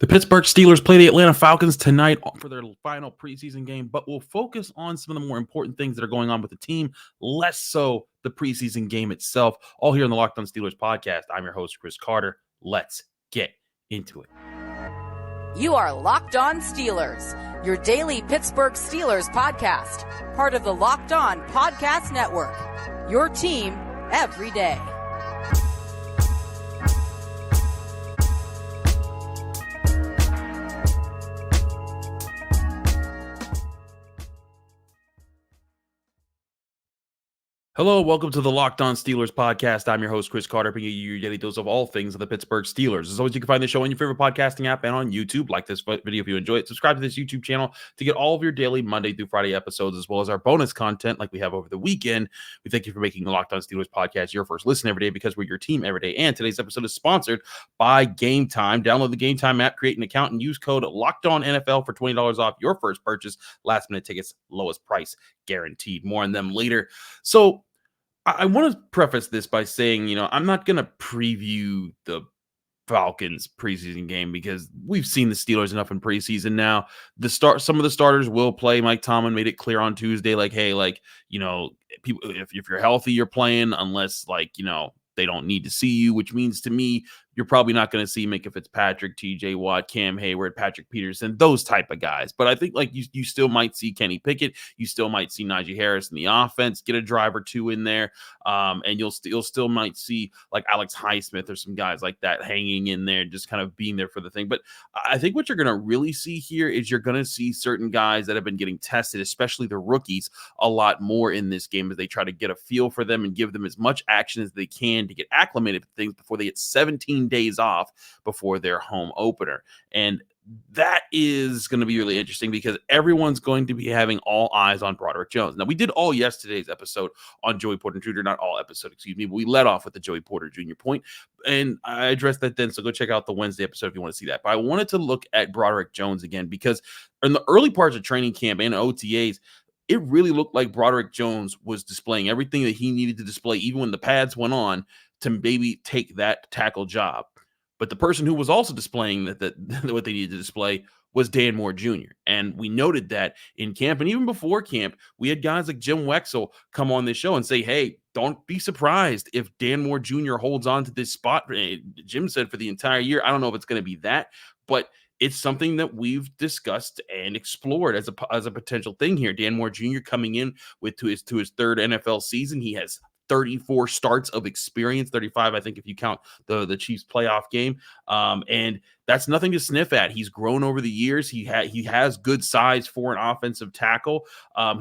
The Pittsburgh Steelers play the Atlanta Falcons tonight for their final preseason game, but we'll focus on some of the more important things that are going on with the team, less so the preseason game itself. All here on the Locked On Steelers podcast. I'm your host, Chris Carter. Let's get into it. You are Locked On Steelers, your daily Pittsburgh Steelers podcast, part of the Locked On Podcast Network, your team every day. Hello, welcome to the Locked On Steelers podcast. I'm your host, Chris Carter, bringing you your daily dose of all things of the Pittsburgh Steelers. As always, you can find the show on your favorite podcasting app and on YouTube. Like this video if you enjoy it. Subscribe to this YouTube channel to get all of your daily Monday through Friday episodes, as well as our bonus content like we have over the weekend. We thank you for making the Locked On Steelers podcast your first listen every day, because we're your team every day. And today's episode is sponsored by Game Time. Download the Game Time app, create an account, and use code LOCKEDONNFL for $20 off your first purchase. Last minute tickets, lowest price guaranteed. More on them later. So I want to preface this by saying, I'm not going to preview the Falcons preseason game because we've seen the Steelers enough in preseason now. Some of the starters will play. Mike Tomlin made it clear on Tuesday, people, if you're healthy, you're playing, unless they don't need to see you, which means to me, you're probably not going to see Minkah Fitzpatrick, TJ Watt, Cam Hayward, Patrick Peterson, those type of guys. But I think you still might see Kenny Pickett. You still might see Najee Harris in the offense, get a drive or two in there. And you'll still might see like Alex Highsmith or some guys like that hanging in there, just kind of being there for the thing. But I think what you're going to really see here is you're going to see certain guys that have been getting tested, especially the rookies, a lot more in this game as they try to get a feel for them and give them as much action as they can to get acclimated to things before they get 17 days off before their home opener. And that is going to be really interesting because everyone's going to be having all eyes on Broderick Jones. Now, we did all yesterday's episode on Joey Porter Jr., not all episode, excuse me, but we led off with the Joey Porter Jr. point, and I addressed that then, so go check out the Wednesday episode if you want to see that. But I wanted to look at Broderick Jones again because in the early parts of training camp and OTAs, it really looked like Broderick Jones was displaying everything that he needed to display, even when the pads went on, to maybe take that tackle job. But the person who was also displaying that what they needed to display was Dan Moore Jr. And we noted that in camp, and even before camp, we had guys like Jim Wexell come on this show and say, hey, don't be surprised if Dan Moore Jr. holds on to this spot. Jim said for the entire year. I don't know if it's going to be that, but it's something that we've discussed and explored as a potential thing here. Dan Moore Jr. coming in to his third NFL season. He has 34 starts of experience, 35, I think, if you count the Chiefs playoff game. And that's nothing to sniff at. He's grown over the years. He has good size for an offensive tackle.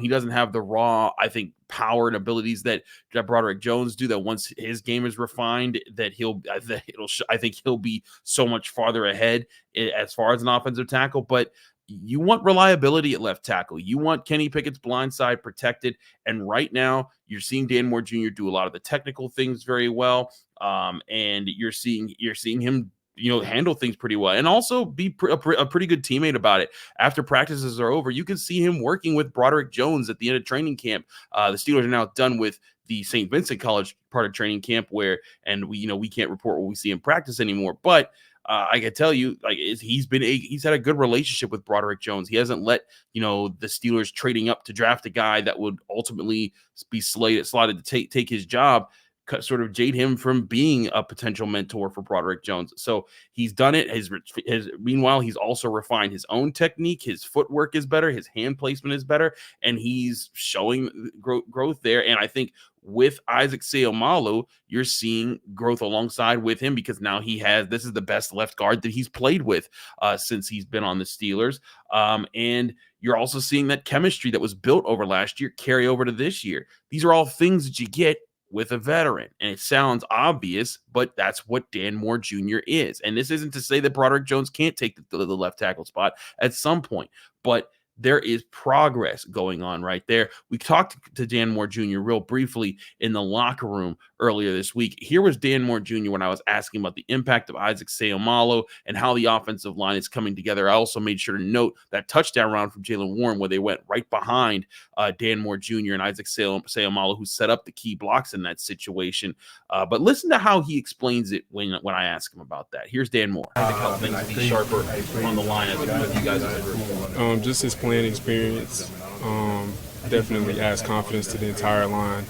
He doesn't have the raw, I think, power and abilities that Broderick Jones do, that once his game is refined, I think he'll be so much farther ahead as far as an offensive tackle. But you want reliability at left tackle. You want Kenny Pickett's blind side protected. And right now, you're seeing Dan Moore Jr. do a lot of the technical things very well. And you're seeing him, handle things pretty well, and also be a pretty good teammate about it. After practices are over, you can see him working with Broderick Jones at the end of training camp. The Steelers are now done with the St. Vincent College part of training camp, and we can't report what we see in practice anymore. But I can tell you, he's had a good relationship with Broderick Jones. He hasn't let the Steelers trading up to draft a guy that would ultimately be slotted to take his job sort of jade him from being a potential mentor for Broderick Jones. So he's done it. Meanwhile, he's also refined his own technique. His footwork is better. His hand placement is better, and he's showing growth there. And I think with Isaac Seumalo, you're seeing growth alongside with him, because now this is the best left guard that he's played with since he's been on the Steelers. And you're also seeing that chemistry that was built over last year carry over to this year. These are all things that you get with a veteran. And it sounds obvious, but that's what Dan Moore Jr. is. And this isn't to say that Broderick Jones can't take the left tackle spot at some point, but there is progress going on right there. We talked to Dan Moore Jr. real briefly in the locker room earlier this week. Here was Dan Moore Jr. when I was asking about the impact of Isaac Seumalo and how the offensive line is coming together. I also made sure to note that touchdown round from Jaylen Warren where they went right behind Dan Moore Jr. and Isaac Seumalo, who set up the key blocks in that situation. But listen to how he explains it when I ask him about that. Here's Dan Moore. I think how things be sharper on the line as you guys as a group. Just his playing experience definitely adds confidence to the entire line.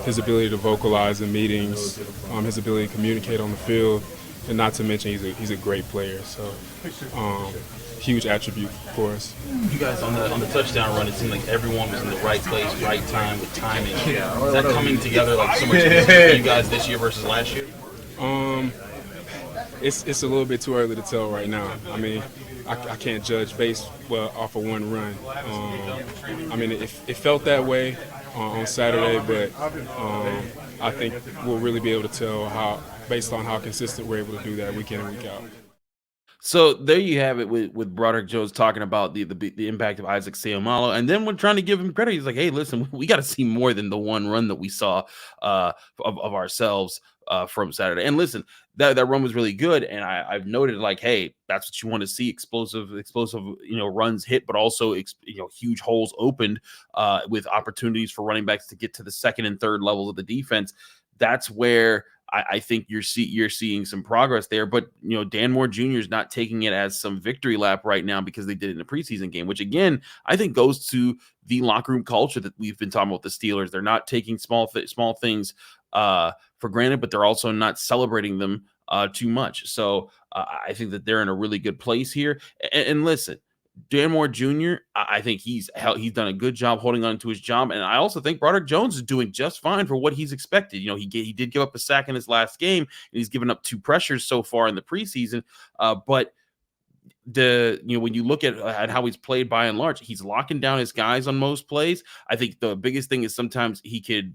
His ability to vocalize in meetings, his ability to communicate on the field, and not to mention he's a great player. So huge attribute for us. You guys on the touchdown run, it seemed like everyone was in the right place, right time with timing. Is that coming together like so much for you guys this year versus last year? It's a little bit too early to tell right now. I mean, I can't judge off of one run. I mean, it felt that way on Saturday, but I think we'll really be able to tell based on how consistent we're able to do that week in and week out. So there you have it with Broderick Jones talking about the impact of Isaac Seumalo, and then when trying to give him credit, he's like, "Hey, listen, we got to see more than the one run that we saw of ourselves from Saturday." And listen, that run was really good, and I've noted like, hey, that's what you want to see: explosive, runs hit, but also huge holes opened with opportunities for running backs to get to the second and third levels of the defense. That's where I think you're seeing some progress there, but Dan Moore Jr. is not taking it as some victory lap right now because they did it in a preseason game, which again I think goes to the locker room culture that we've been talking about with the Steelers. They're not taking small things for granted, but they're also not celebrating them too much. So I think that they're in a really good place here. And listen, Dan Moore Jr., I think he's done a good job holding on to his job, and I also think Broderick Jones is doing just fine for what he's expected. He did give up a sack in his last game, and he's given up 2 pressures so far in the preseason. But when you look at how he's played by and large, he's locking down his guys on most plays. I think the biggest thing is sometimes he could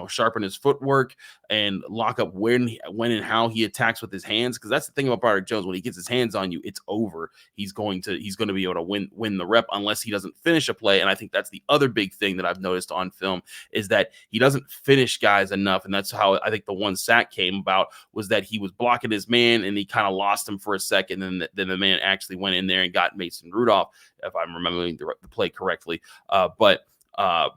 sharpen his footwork and lock up when and how he attacks with his hands, because that's the thing about Broderick Jones. When he gets his hands on you, it's over. He's going to be able to win the rep unless he doesn't finish a play. And I think that's the other big thing that I've noticed on film is that he doesn't finish guys enough, and that's how I think the one sack came about, was that he was blocking his man and he kind of lost him for a second, and then the man actually went in there and got Mason Rudolph, if I'm remembering the play correctly. But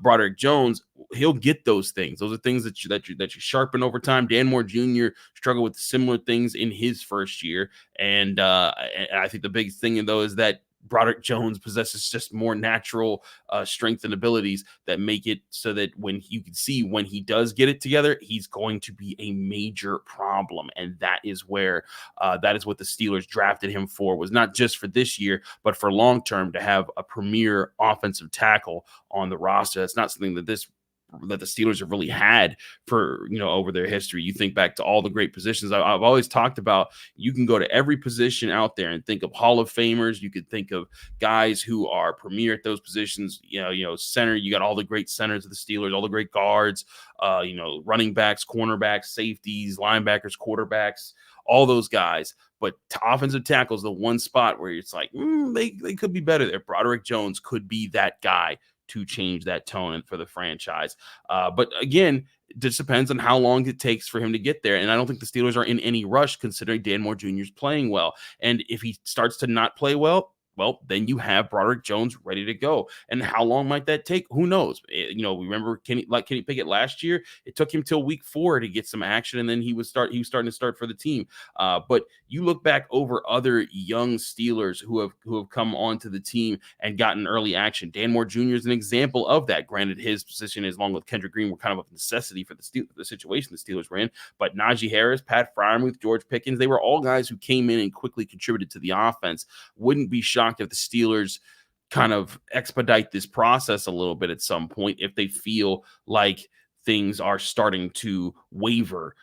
Broderick Jones, he'll get those things. Those are things that you sharpen over time. Dan Moore Jr. struggled with similar things in his first year, and I think the biggest thing though is that Broderick Jones possesses just more natural strength and abilities that make it so that when you can see when he does get it together, he's going to be a major problem. And that is where that is what the Steelers drafted him for, was not just for this year, but for long term, to have a premier offensive tackle on the roster. That's not something that the Steelers have really had for, over their history. You think back to all the great positions. I've always talked about, you can go to every position out there and think of Hall of Famers. You could think of guys who are premier at those positions. Center, you got all the great centers of the Steelers, all the great guards, running backs, cornerbacks, safeties, linebackers, quarterbacks, all those guys. But offensive tackle is the one spot where it's like, they could be better there. Broderick Jones could be that guy to change that tone for the franchise. But again, it just depends on how long it takes for him to get there. And I don't think the Steelers are in any rush, considering Dan Moore Jr. is playing well. And if he starts to not play well, then you have Broderick Jones ready to go. And how long might that take? Who knows? We remember Kenny Pickett last year. It took him till week 4 to get some action, and then he was starting to start for the team. But you look back over other young Steelers who have come onto the team and gotten early action. Dan Moore Jr. is an example of that. Granted, his position, along with Kendrick Green, were kind of a necessity for the situation the Steelers were in. But Najee Harris, Pat Freiermuth, George Pickens, they were all guys who came in and quickly contributed to the offense. Wouldn't be shocked if the Steelers kind of expedite this process a little bit at some point if they feel like things are starting to waver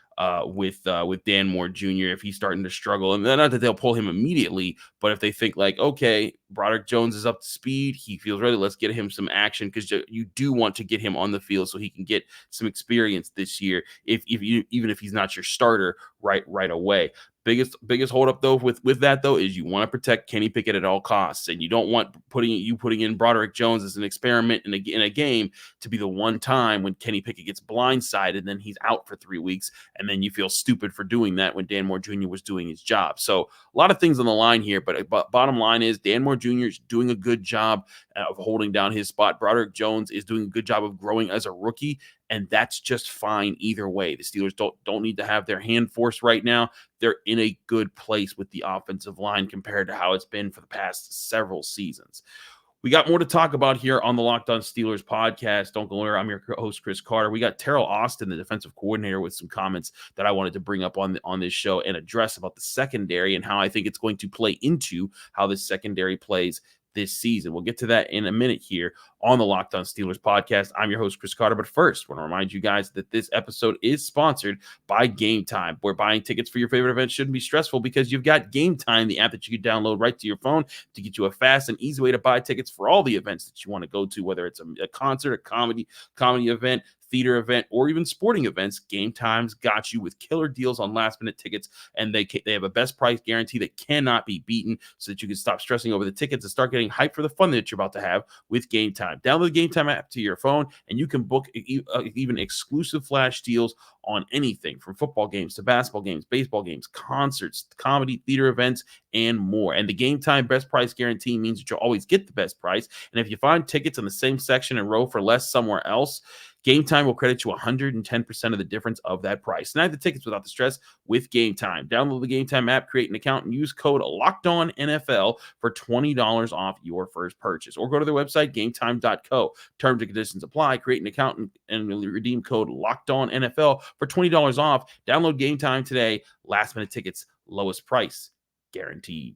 with Dan Moore Jr. if he's starting to struggle. And not that they'll pull him immediately, but if they think like, okay, Broderick Jones is up to speed, he feels ready, let's get him some action, because you do want to get him on the field so he can get some experience this year, even if he's not your starter right away. Biggest holdup though with that though is you want to protect Kenny Pickett at all costs, and you don't want putting in Broderick Jones as an experiment in a game to be the one time when Kenny Pickett gets blindsided and then he's out for 3 weeks, and then you feel stupid for doing that when Dan Moore Jr. was doing his job. So a lot of things on the line here, but bottom line is Dan Moore Jr. is doing a good job of holding down his spot. Broderick Jones is doing a good job of growing as a rookie, and that's just fine either way. The Steelers don't need to have their hand forced right now. They're in a good place with the offensive line compared to how it's been for the past several seasons. We got more to talk about here on the Locked On Steelers podcast. Don't go anywhere. I'm your host, Chris Carter. We got Teryl Austin, the defensive coordinator, with some comments that I wanted to bring up on this show and address about the secondary and how I think it's going to play into how this secondary plays this season. We'll get to that in a minute here on the Locked On Steelers podcast. I'm your host, Chris Carter. But first, I want to remind you guys that this episode is sponsored by Game Time, where buying tickets for your favorite event shouldn't be stressful because you've got Game Time, the app that you can download right to your phone to get you a fast and easy way to buy tickets for all the events that you want to go to, whether it's a concert, a comedy event, theater event, or even sporting events. Game Time's got you with killer deals on last-minute tickets, and they have a best price guarantee that cannot be beaten, so that you can stop stressing over the tickets and start getting hyped for the fun that you're about to have with Game Time. Download the Game Time app to your phone, and you can book even exclusive flash deals on anything from football games to basketball games, baseball games, concerts, comedy, theater events, and more. And the Game Time best price guarantee means that you'll always get the best price. And if you find tickets in the same section and row for less somewhere else, Game Time will credit you 110% of the difference of that price. Snag the tickets without the stress with Game Time. Download the Game Time app, create an account, and use code LOCKEDONNFL for $20 off your first purchase. Or go to their website, gametime.co. Terms and conditions apply. Create an account and redeem code LOCKEDONNFL for $20 off. Download Game Time today. Last minute tickets, lowest price guaranteed.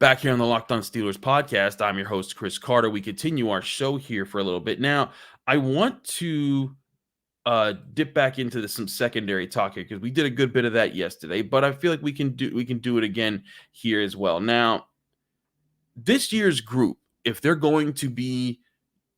Back here on the Locked On Steelers podcast, I'm your host, Chris Carter. We continue our show here for a little bit. Now, I want to dip back into some secondary talk here because we did a good bit of that yesterday, but I feel like we can do it again here as well. Now, this year's group, if they're going to be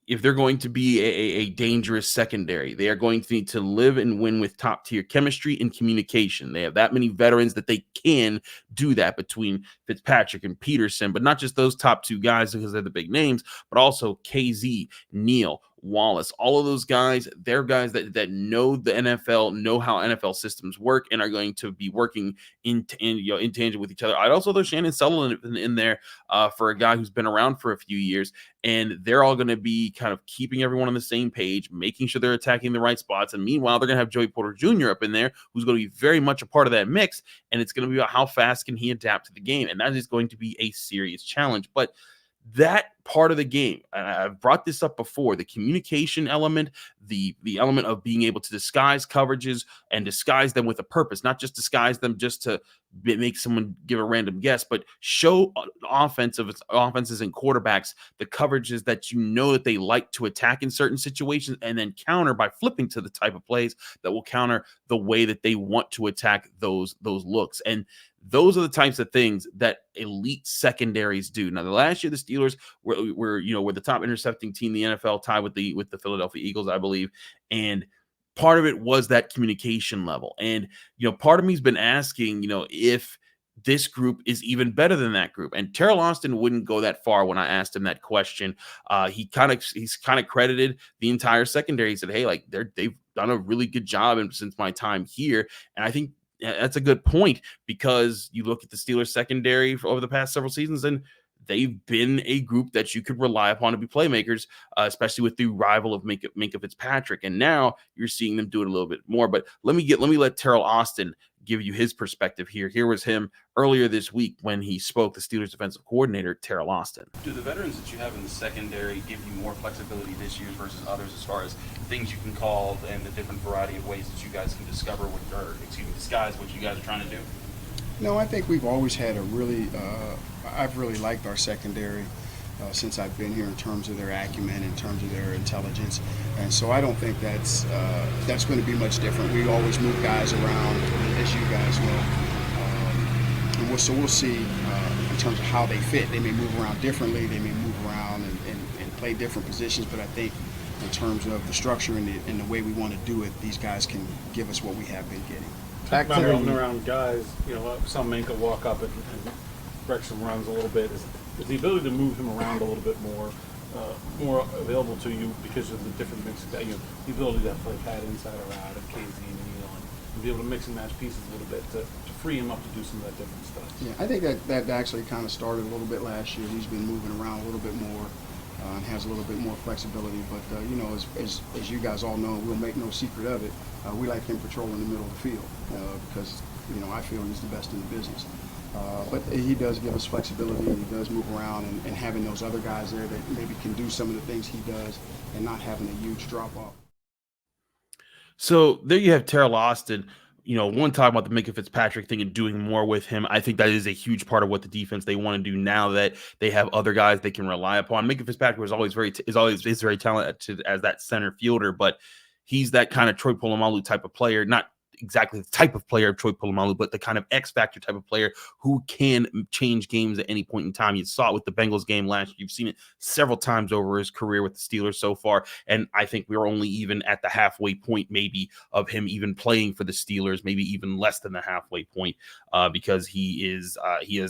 a dangerous secondary, they are going to need to live and win with top-tier chemistry and communication. They have that many veterans that they can do that between Fitzpatrick and Peterson, but not just those top two guys because they're the big names, but also Kazee, Neal, Wallace, all of those guys, they're guys that know the NFL, know how NFL systems work, and are going to be working in tangent with each other. I'd also throw Shannon Sullivan in there for a guy who's been around for a few years, and they're all going to be kind of keeping everyone on the same page, making sure they're attacking the right spots. And meanwhile, they're going to have Joey Porter Jr. up in there, who's going to be very much a part of that mix, and it's going to be about how fast can he adapt to the game, and that is going to be a serious challenge. But that part of the game, and I've brought this up before, the communication element, the element of being able to disguise coverages and disguise them with a purpose, not just disguise them just to make someone give a random guess, but show offenses and quarterbacks the coverages that you know that they like to attack in certain situations, and then counter by flipping to the type of plays that will counter the way that they want to attack those looks. And those are the types of things that elite secondaries do. Now, the last year the Steelers were the top intercepting team in the NFL, tied with the Philadelphia Eagles, I believe, and part of it was that communication level. And part of me's been asking, if this group is even better than that group. And Teryl Austin wouldn't go that far when I asked him that question. He's kind of credited the entire secondary. He said, "Hey, like they've done a really good job since my time here," and I think that's a good point, because you look at the Steelers secondary over the past several seasons, and they've been a group that you could rely upon to be playmakers, especially with the arrival of Minkah Fitzpatrick. And now you're seeing them do it a little bit more. But let me let Teryl Austin give you his perspective here. Here was him earlier this week when he spoke, the Steelers defensive coordinator, Teryl Austin. Do the veterans that you have in the secondary give you more flexibility this year versus others as far as things you can call and the different variety of ways that you guys can disguise what you guys are trying to do? No, I think we've always had I've really liked our secondary since I've been here, in terms of their acumen, in terms of their intelligence, and so I don't think that's going to be much different. We always move guys around, as you guys know, and we'll see. in terms of how they fit. They may move around differently. They may move around and play different positions. But I think in terms of the structure and the way we want to do it, these guys can give us what we have been getting. Back to moving around guys, some Minkah walk up and wreck some runs a little bit. Is the ability to move him around a little bit more available to you because of the different mix of the ability to play pad inside or out of Kazee and Neal and be able to mix and match pieces a little bit to free him up to do some of that different stuff. Yeah, I think that actually kind of started a little bit last year. He's been moving around a little bit more and has a little bit more flexibility. But, as you guys all know, we'll make no secret of it. We like him patrolling the middle of the field because, I feel he's the best in the business. But he does give us flexibility, and he does move around, and having those other guys there that maybe can do some of the things he does and not having a huge drop-off. So there you have Teryl Austin, one talking about the Minkah Fitzpatrick thing and doing more with him. I think that is a huge part of what the defense they want to do now that they have other guys they can rely upon. Minkah Fitzpatrick is always very talented as that center fielder, but he's that kind of Troy Polamalu type of player, not exactly the type of player of Troy Polamalu, but the kind of X factor type of player who can change games at any point in time. You saw it with the Bengals game last year. You've seen it several times over his career with the Steelers so far. And I think we're only even at the halfway point, maybe, of him even playing for the Steelers, maybe even less than the halfway point, because he is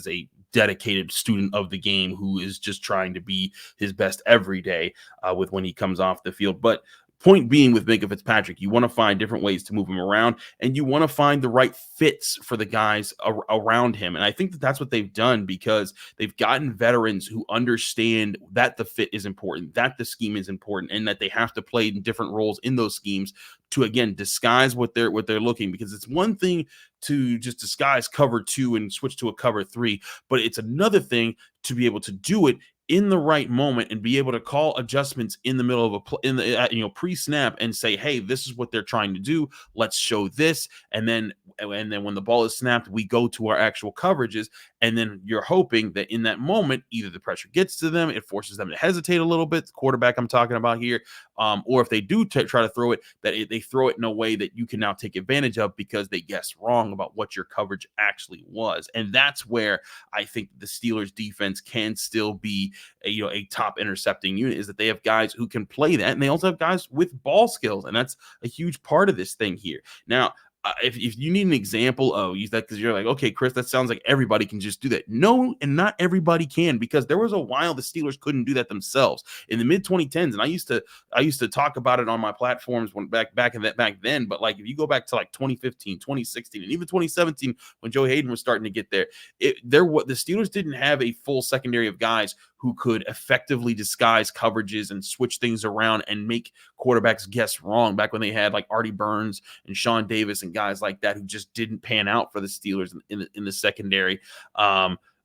a dedicated student of the game who is just trying to be his best every day with when he comes off the field. But point being with Minkah Fitzpatrick, you want to find different ways to move him around, and you want to find the right fits for the guys around him. And I think that that's what they've done because they've gotten veterans who understand that the fit is important, that the scheme is important, and that they have to play in different roles in those schemes to, again, disguise what they're looking. Because it's one thing to just disguise cover 2 and switch to a cover 3, but it's another thing to be able to do it in the right moment and be able to call adjustments in the middle of pre-snap and say, hey, this is what they're trying to do. Let's show this. And then when the ball is snapped, we go to our actual coverages. And then you're hoping that in that moment, either the pressure gets to them, it forces them to hesitate a little bit, the quarterback I'm talking about here, or if they do try to throw it, that they throw it in a way that you can now take advantage of because they guessed wrong about what your coverage actually was. And that's where I think the Steelers defense can still be a top intercepting unit, is that they have guys who can play that, and they also have guys with ball skills, and that's a huge part of this thing here. Now, if you need an example, use that because you're like, okay, Chris, that sounds like everybody can just do that. No, and not everybody can, because there was a while the Steelers couldn't do that themselves in the mid 2010s, and I used to talk about it on my platforms back then. But like if you go back to like 2015, 2016, and even 2017 when Joe Hayden was starting to get there, the Steelers didn't have a full secondary of guys who could effectively disguise coverages and switch things around and make quarterbacks guess wrong. Back when they had like Artie Burns and Sean Davis and guys like that who just didn't pan out for the Steelers in the secondary.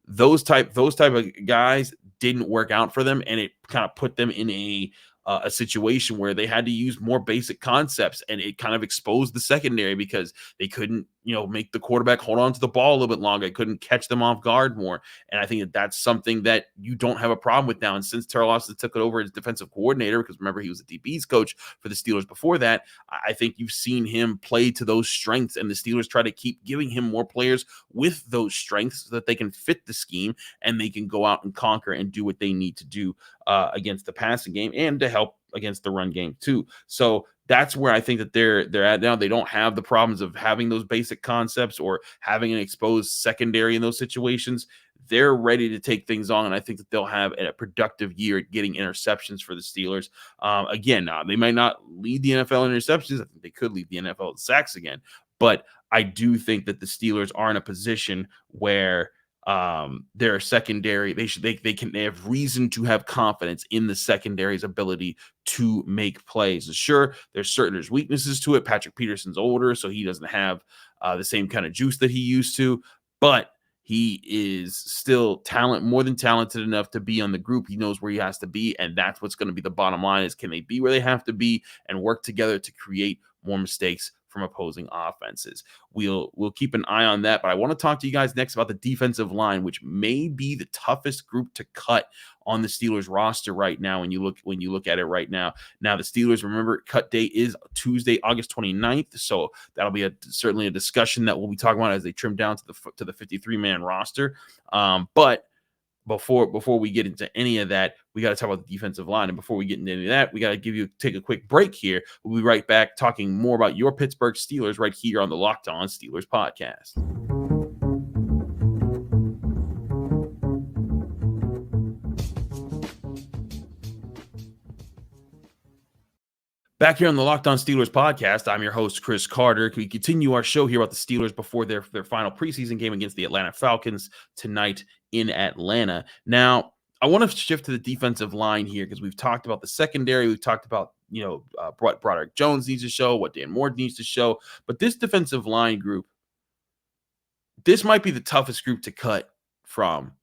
Those type of guys didn't work out for them, and it kind of put them in a situation where they had to use more basic concepts, and it kind of exposed the secondary because they couldn't, make the quarterback hold on to the ball a little bit longer. They couldn't catch them off guard more. And I think that that's something that you don't have a problem with now. And since Teryl Austin took it over as defensive coordinator, because remember, he was a DB's coach for the Steelers before that, I think you've seen him play to those strengths, and the Steelers try to keep giving him more players with those strengths so that they can fit the scheme and they can go out and conquer and do what they need to do against the passing game and to help against the run game too. So that's where I think that they're at now. They don't have the problems of having those basic concepts or having an exposed secondary in those situations. They're ready to take things on, and I think that they'll have a productive year at getting interceptions for the Steelers. Again, they might not lead the NFL in interceptions. I think they could lead the NFL in sacks again, but I do think that the Steelers are in a position where their secondary, they have reason to have confidence in the secondary's ability to make plays. Sure, there's weaknesses to it. Patrick Peterson's older, so he doesn't have the same kind of juice that he used to, but he is still more than talented enough to be on the group. He knows where he has to be, and that's what's going to be the bottom line, is can they be where they have to be and work together to create more mistakes from opposing offenses. We'll keep an eye on that, but I want to talk to you guys next about the defensive line, which may be the toughest group to cut on the Steelers roster right now when you look at it right now. Now, the Steelers, remember, cut date is Tuesday, August 29th, so that'll be certainly a discussion that we'll be talking about as they trim down to the 53-man roster. But before we get into any of that, we got to talk about the defensive line. And before we get into any of that, we got to take a quick break here. We'll be right back talking more about your Pittsburgh Steelers right here on the Locked On Steelers podcast. Back here on the Locked On Steelers podcast, I'm your host, Chris Carter. We continue our show here about the Steelers before their final preseason game against the Atlanta Falcons tonight in Atlanta. Now, I want to shift to the defensive line here because we've talked about the secondary. We've talked about, Broderick Jones needs to show, what Dan Moore needs to show. But this defensive line group, this might be the toughest group to cut from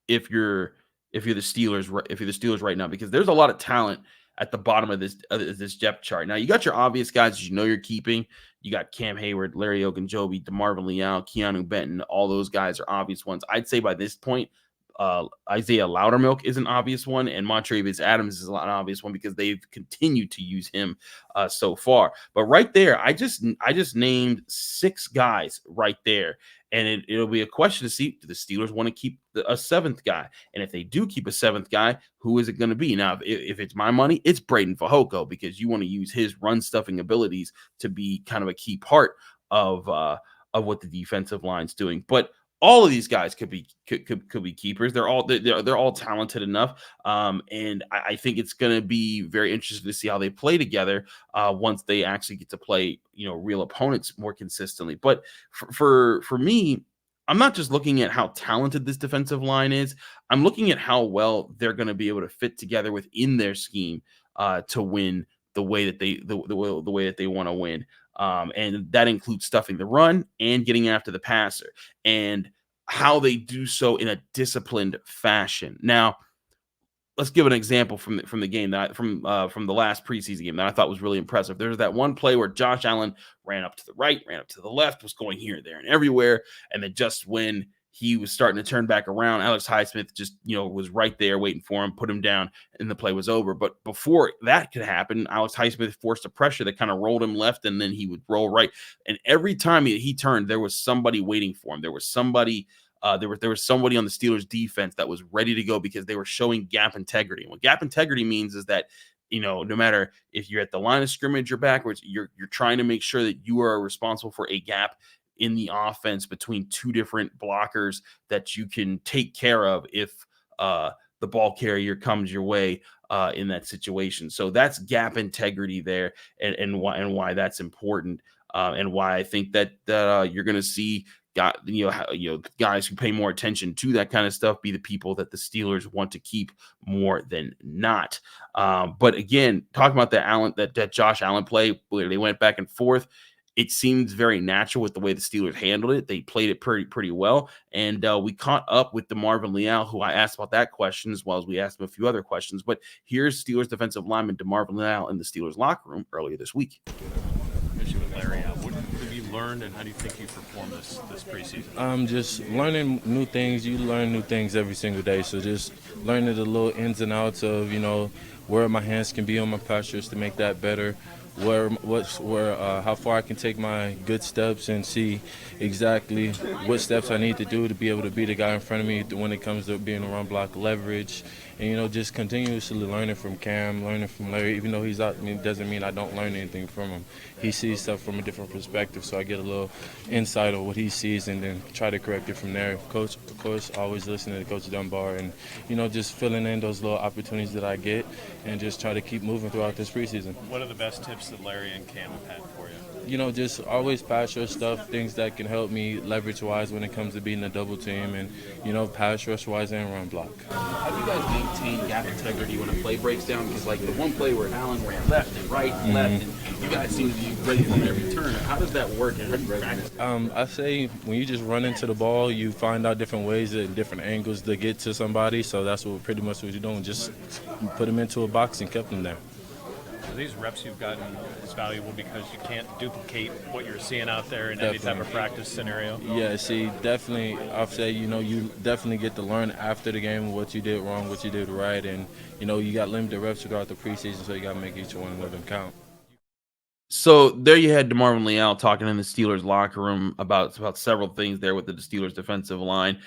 if you're the Steelers right now, because there's a lot of talent at the bottom of this depth chart. Now, you got your obvious guys you're keeping. You got Cam Hayward, Larry Ogunjobi, DeMarvin Leal, Keanu Benton. All those guys are obvious ones. I'd say by this point, Isaiah Loudermilk is an obvious one, and Montravius Adams is an obvious one because they've continued to use him so far. But right there, I just named 6 guys right there. And it'll be a question to see, do the Steelers want to keep a 7th guy? And if they do keep a 7th guy, who is it going to be? Now, if it's my money, it's Braden Fehoko, because you want to use his run-stuffing abilities to be kind of a key part of what the defensive line's doing. But all of these guys could be keepers. They're all talented enough, and I think it's going to be very interesting to see how they play together once they actually get to play, real opponents more consistently. But for me, I'm not just looking at how talented this defensive line is. I'm looking at how well they're going to be able to fit together within their scheme to win the way that they want to win. And that includes stuffing the run and getting after the passer, and how they do so in a disciplined fashion. Now, let's give an example from the game from the last preseason game that I thought was really impressive. There's that one play where Josh Allen ran up to the right, ran up to the left, was going here, there, and everywhere, and then just when he was starting to turn back around, Alex Highsmith just, was right there waiting for him, put him down, and the play was over. But before that could happen, Alex Highsmith forced a pressure that kind of rolled him left, and then he would roll right. And every time he turned, there was somebody waiting for him. There was somebody there was somebody on the Steelers defense that was ready to go because they were showing gap integrity. And what gap integrity means is that, no matter if you're at the line of scrimmage or backwards, you're trying to make sure that you are responsible for a gap in the offense between 2 different blockers that you can take care of if the ball carrier comes your way in that situation. So that's gap integrity there, and why that's important, and why I think that you're going to see guys who pay more attention to that kind of stuff be the people that the Steelers want to keep more than not. But again, talking about that Josh Allen play where they went back and forth, it seems very natural with the way the Steelers handled it. They played it pretty well. And we caught up with DeMarvin Leal, who I asked about that question as well as we asked him a few other questions. But here's Steelers defensive lineman DeMarvin Leal in the Steelers locker room earlier this week. Larry, what have you learned, and how do you think you performed this preseason? Just learning new things. You learn new things every single day. So just learning the little ins and outs of, where my hands can be on my postures to make that better. How far I can take my good steps and see exactly what steps I need to do to be able to be the guy in front of me when it comes to being a run block leverage. And, just continuously learning from Cam, learning from Larry. Even though he's out, it doesn't mean I don't learn anything from him. He sees stuff from a different perspective, so I get a little insight of what he sees and then try to correct it from there. Coach, of course, always listening to Coach Dunbar and, just filling in those little opportunities that I get and just try to keep moving throughout this preseason. What are the best tips that Larry and Cam have had for you? Just always pass rush stuff, things that can help me leverage-wise when it comes to beating a double team and, pass rush-wise and run block. How do you guys maintain gap integrity when a play breaks down? Because, like, the one play where Allen ran left and right and left, and you guys seem to be ready for every turn. How does that work, and how do you practice? I say when you just run into the ball, you find out different ways and different angles to get to somebody. So that's pretty much what you're doing. Just put them into a box and kept them there. So these reps you've gotten is valuable because you can't duplicate what you're seeing out there in any type of practice scenario. Yeah, see, definitely, I'll say, you definitely get to learn after the game what you did wrong, what you did right, and, you got limited reps throughout the preseason, so you got to make each one of them count. So there you had DeMarvin Leal talking in the Steelers locker room about several things there with the Steelers defensive line.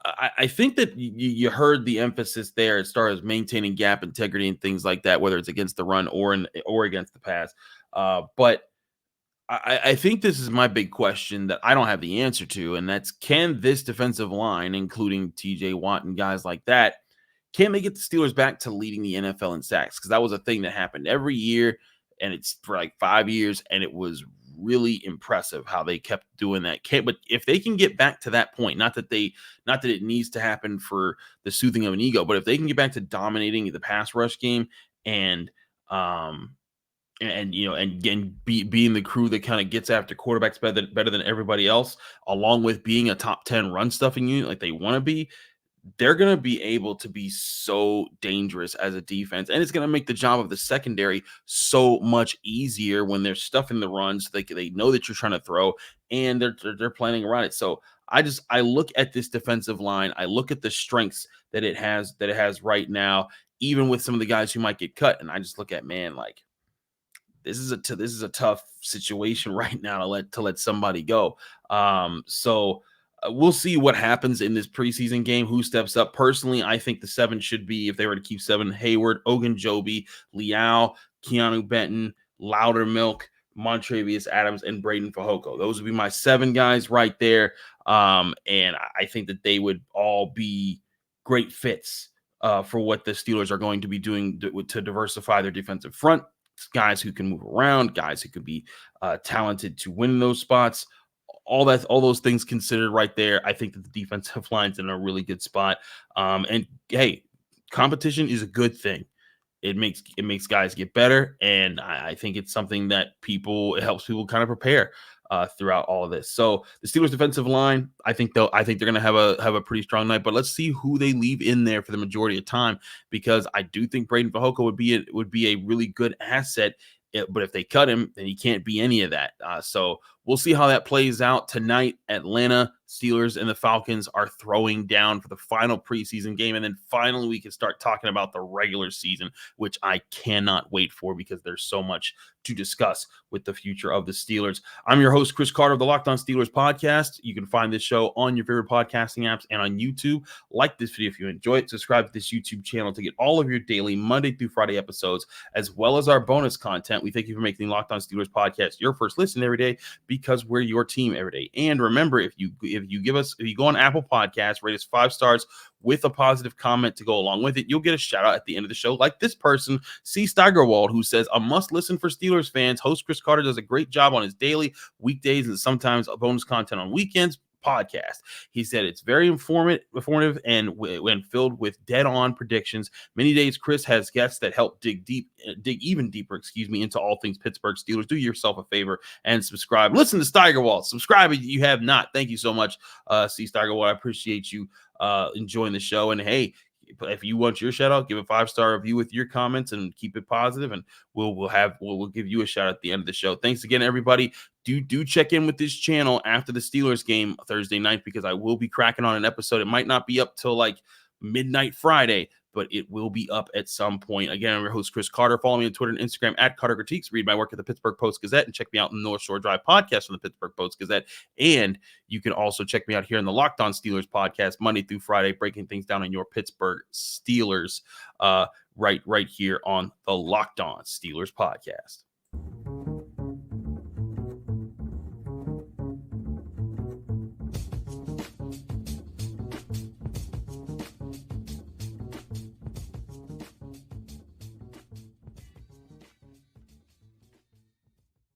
I think that you heard the emphasis there as far as maintaining gap integrity and things like that, whether it's against the run or against the pass. But I think this is my big question that I don't have the answer to, and that's, can this defensive line, including TJ Watt and guys like that, can they get the Steelers back to leading the NFL in sacks? Because that was a thing that happened every year, and it's for like 5 years, and it was really impressive how they kept doing that. But if they can get back to that point, not that it needs to happen for the soothing of an ego, but if they can get back to dominating the pass rush game and being the crew that kind of gets after quarterbacks better than everybody else, along with being a top 10 run stuffing unit like they want to be, they're going to be able to be so dangerous as a defense. And it's going to make the job of the secondary so much easier when they're stuffing the runs. They know that you're trying to throw, and they're planning around it. So I look at this defensive line. I look at the strengths that it has right now, even with some of the guys who might get cut. And I just look at, man, like, this is a tough situation right now to let somebody go. So we'll see what happens in this preseason game, who steps up. Personally, I think the 7 should be, if they were to keep 7, Hayward, Ogunjobi, Liao, Keanu Benton, Loudermilk, Montrevious Adams, and Braden Fehoko. Those would be my 7 guys right there. And I think that they would all be great fits for what the Steelers are going to be doing to diversify their defensive front. Guys who can move around, guys who could be talented to win those spots. All those things considered right there, I think that the defensive line's in a really good spot. And hey, competition is a good thing. It makes guys get better, and I think it's something that it helps people kind of prepare throughout all of this. So the Steelers defensive line, I think they're going to have a pretty strong night. But let's see who they leave in there for the majority of time, because I do think Braden Fehoko would be a really good asset. But if they cut him, then he can't be any of that. So we'll see how that plays out tonight. Atlanta Steelers and the Falcons are throwing down for the final preseason game. And then finally we can start talking about the regular season, which I cannot wait for, because there's so much to discuss with the future of the Steelers. I'm your host, Chris Carter of the Locked On Steelers podcast. You can find this show on your favorite podcasting apps and on YouTube. Like this video if you enjoy it. Subscribe to this YouTube channel to get all of your daily Monday through Friday episodes, as well as our bonus content. We thank you for making the Locked On Steelers podcast your first listen every day, because we're your team every day. And remember, if you go on Apple Podcasts, rate us 5 stars with a positive comment to go along with it, you'll get a shout out at the end of the show, like this person, C. Steigerwald, who says, a must listen for Steelers fans. Host Chris Carter does a great job on his daily, weekdays, and sometimes bonus content on weekends podcast. He said it's very informative and when filled with dead-on predictions. Many days Chris has guests that help dig even deeper, into all things Pittsburgh Steelers. Do yourself a favor and subscribe. Listen to Steigerwald. Subscribe if you have not. Thank you so much, C. Steigerwald. I appreciate you enjoying the show. And hey, if you want your shout out, give a 5-star review with your comments and keep it positive, and we'll give you a shout out at the end of the show. Thanks again, everybody. Do check in with this channel after the Steelers game Thursday night, because I will be cracking on an episode. It might not be up till like midnight Friday, but it will be up at some point. Again, I'm your host, Chris Carter. Follow me on Twitter and Instagram at Carter Critiques. Read my work at the Pittsburgh Post-Gazette, and check me out in the North Shore Drive podcast from the Pittsburgh Post-Gazette. And you can also check me out here in the Locked On Steelers podcast, Monday through Friday, breaking things down on your Pittsburgh Steelers, right here on the Locked On Steelers podcast.